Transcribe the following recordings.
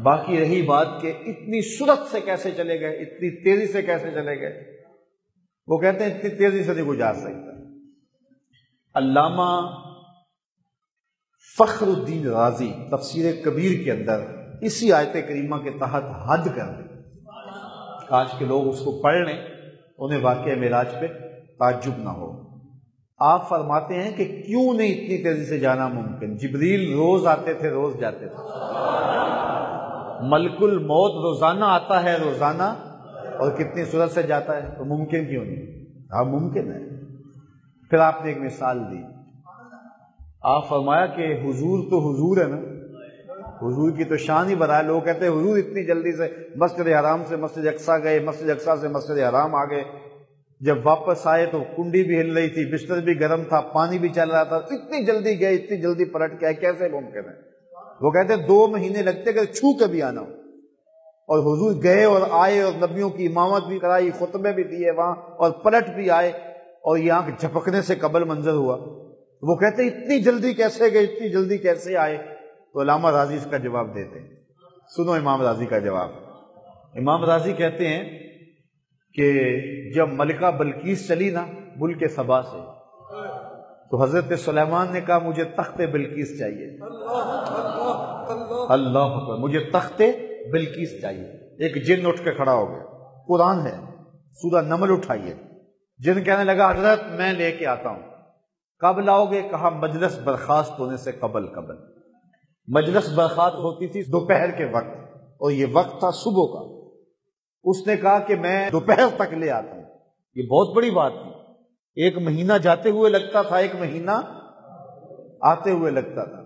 باقی رہی بات کہ اتنی سرعت سے کیسے چلے گئے، اتنی تیزی سے کیسے چلے گئے، وہ کہتے ہیں اتنی تیزی سے نہیں کوئی جا سکتا۔ علامہ فخر الدین رازی تفسیر کبیر کے اندر اسی آیت کریمہ کے تحت حد کر دیں، کاش کے لوگ اس کو پڑھ لیں، انہیں واقعہ معراج پہ تعجب نہ ہو۔ آپ فرماتے ہیں کہ کیوں نہیں اتنی تیزی سے جانا ممکن؟ جبریل روز آتے تھے، روز جاتے تھے، ملک الموت روزانہ آتا ہے، روزانہ، اور کتنی سرعت سے جاتا ہے، تو ممکن کیوں نہیں؟ ہاں ممکن ہے۔ پھر آپ نے ایک مثال دی، آپ فرمایا کہ حضور تو حضور ہے نا، حضور کی تو شان ہی بتایا۔ لوگ کہتے ہیں حضور اتنی جلدی سے مسجد حرام سے مسجد اقصیٰ گئے، مسجد اقصیٰ سے مسجد حرام آ گئے، جب واپس آئے تو کنڈی بھی ہل رہی تھی، بستر بھی گرم تھا، پانی بھی چل رہا تھا، اتنی جلدی گئے، اتنی جلدی پلٹ کے آئے، کیسے ممکن ہے؟ وہ کہتے ہیں 2 مہینے لگتے اگر چھو کے بھی آنا ہو، اور حضور گئے اور آئے اور نبیوں کی امامت بھی کرائی، خطبے بھی دیے وہاں، اور پلٹ بھی آئے، اور یہ آنکھ جھپکنے سے قبل منظر ہوا۔ وہ کہتے ہیں اتنی جلدی کیسے گئے، اتنی جلدی کیسے آئے؟ تو علامہ راضی اس کا جواب دیتے ہیں، سنو امام راضی کا جواب۔ امام راضی کہتے ہیں کہ جب ملکہ بلقیس چلی نا ملک سبا سے، تو حضرت سلیمان نے کہا مجھے تخت بلقیس چاہیے، اللہ اکبر، مجھے تخت بلقیس چاہیے۔ ایک جن اٹھ کے کھڑا ہو گیا، قرآن ہے، سورہ نمل اٹھائیے۔ جن کہنے لگا حضرت میں لے کے آتا ہوں۔ کب لاؤ گے؟ کہا مجلس برخاست ہونے سے قبل۔ مجلس برخاست ہوتی تھی دوپہر کے وقت، اور یہ وقت تھا صبح کا۔ اس نے کہا کہ میں دوپہر تک لے آتا ہوں۔ یہ بہت بڑی بات تھی، 1 مہینہ جاتے ہوئے لگتا تھا، 1 مہینہ آتے ہوئے لگتا تھا،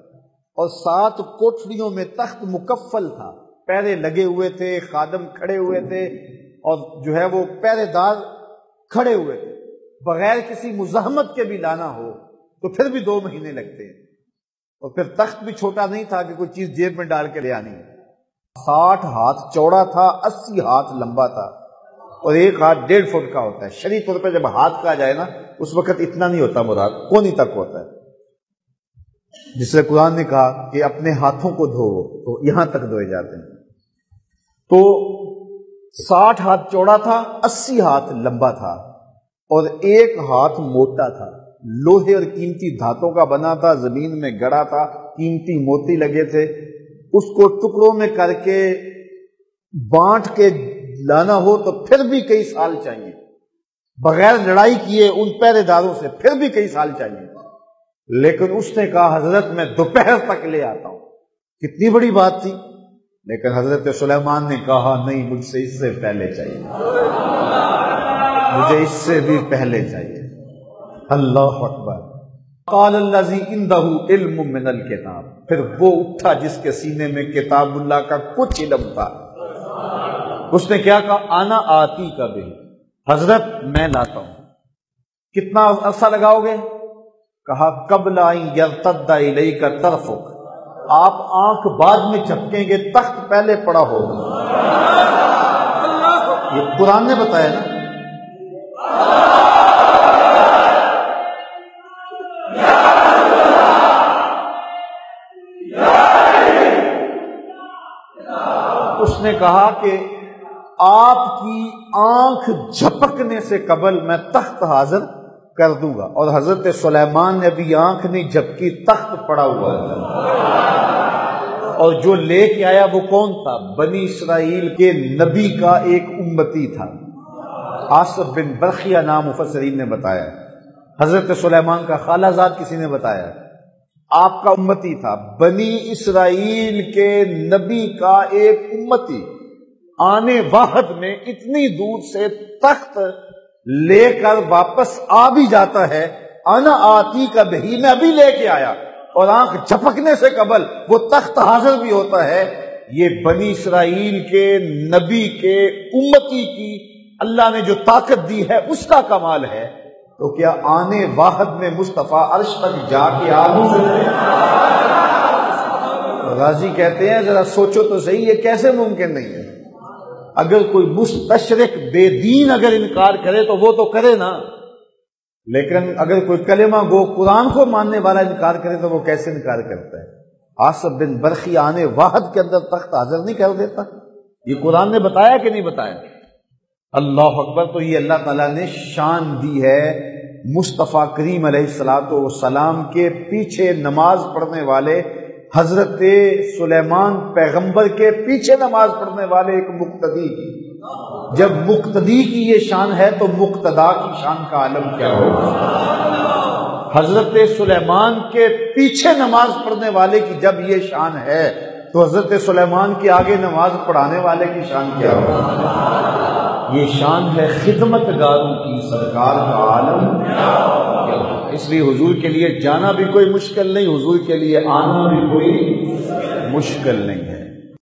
اور 7 کوٹھریوں میں تخت مکفل تھا، پہرے لگے ہوئے تھے، خادم کھڑے ہوئے تھے، اور جو ہے وہ پہرے دار کھڑے ہوئے تھے، بغیر کسی مزاحمت کے بھی لانا ہو تو پھر بھی 2 مہینے لگتے ہیں۔ اور پھر تخت بھی چھوٹا نہیں تھا کہ کوئی چیز جیب میں ڈال کے لے آنی ہے، 60 ہاتھ چوڑا تھا، 80 ہاتھ لمبا تھا، اور 1 ہاتھ 1.5 فٹ کا ہوتا ہے۔ شرعی طور پہ جب ہاتھ کہا جائے نا اس وقت اتنا نہیں ہوتا مراد، کونی تک ہوتا ہے، جس سے قرآن نے کہا کہ اپنے ہاتھوں کو دھوؤ، تو یہاں تک دھوئے جاتے ہیں۔ تو 60 ہاتھ چوڑا تھا، 80 ہاتھ لمبا تھا، اور 1 ہاتھ موٹا تھا، لوہے اور قیمتی دھاتوں کا بنا تھا، زمین میں گڑا تھا، قیمتی موتی لگے تھے۔ اس کو ٹکڑوں میں کر کے بانٹ کے لانا ہو تو پھر بھی کئی سال چاہیے، بغیر لڑائی کیے ان پہرے داروں سے پھر بھی کئی سال چاہیے۔ لیکن اس نے کہا حضرت میں دوپہر تک لے آتا ہوں۔ کتنی بڑی بات تھی، لیکن حضرت سلیمان نے کہا نہیں، مجھ سے اس سے پہلے چاہیے، مجھے اس سے بھی پہلے چاہیے۔ اللہ اکبر۔ قال الذی عندہ علم من الکتاب، پھر وہ اٹھا جس کے سینے میں کتاب اللہ کا کچھ علم تھا۔ اس نے کیا کہا؟ انا آتی کا بھی، حضرت میں لاتا ہوں۔ کتنا عرصہ لگاؤ گے؟ کہا قبل ان یرتد الیک طرفک، آپ آنکھ بعد میں جھپکیں گے، تخت پہلے پڑا ہوگا۔ یہ قرآن نے بتایا نا۔ اس نے کہا کہ آپ کی آنکھ جھپکنے سے قبل میں تخت حاضر کر دوں گا، اور حضرت سلیمان نے ابھی آنکھ نہیں جھپکی، تخت پڑا ہوا تھا۔ اور جو لے کے آیا وہ کون تھا؟ بنی اسرائیل کے نبی کا ایک امتی تھا، آصف بن برخیہ نام مفسرین نے بتایا۔ حضرت سلیمان کا خالہ زاد کسی نے بتایا، آپ کا امتی تھا، بنی اسرائیل کے نبی کا ایک امتی آنے واحد میں اتنی دور سے تخت لے کر واپس آ بھی جاتا ہے۔ انا آتی کا بہی، میں ابھی لے کے آیا، اور آنکھ جھپکنے سے قبل وہ تخت حاضر بھی ہوتا ہے۔ یہ بنی اسرائیل کے نبی کے امتی کی اللہ نے جو طاقت دی ہے اس کا کمال ہے، تو کیا آنے واحد میں مصطفیٰ عرش تک جا کے آ نہیں سکتے؟ غازی کہتے ہیں ذرا سوچو تو صحیح، یہ کیسے ممکن نہیں ہے؟ اگر کوئی مستشرق بے دین اگر انکار کرے تو وہ تو کرے نا، لیکن اگر کوئی کلمہ گو قرآن کو ماننے والا انکار کرے تو وہ کیسے انکار کرتا ہے؟ آصف بن برخی آنے واحد کے اندر تخت حاضر نہیں کر دیتا؟ یہ قرآن نے بتایا کہ نہیں بتایا؟ اللہ اکبر. تو یہ اللہ تعالیٰ نے شان دی ہے مصطفیٰ کریم علیہ الصلوۃ والسلام کے پیچھے نماز پڑھنے والے حضرت سلیمان پیغمبر کے پیچھے نماز پڑھنے والے ایک مقتدی کی. جب مقتدی کی یہ شان ہے تو مقتدا کی شان کا عالم کیا ہوگا؟ حضرت سلیمان کے پیچھے نماز پڑھنے والے کی جب یہ شان ہے تو حضرت سلیمان کے آگے نماز پڑھانے والے کی شان کیا ہوگا؟ یہ شان ہے خدمت گاروں کی، سرکار کا عالم کیا ہوگا؟ اس لیے حضور کے لیے جانا بھی کوئی مشکل نہیں، حضور کے لیے آنا بھی کوئی مشکل نہیں ہے.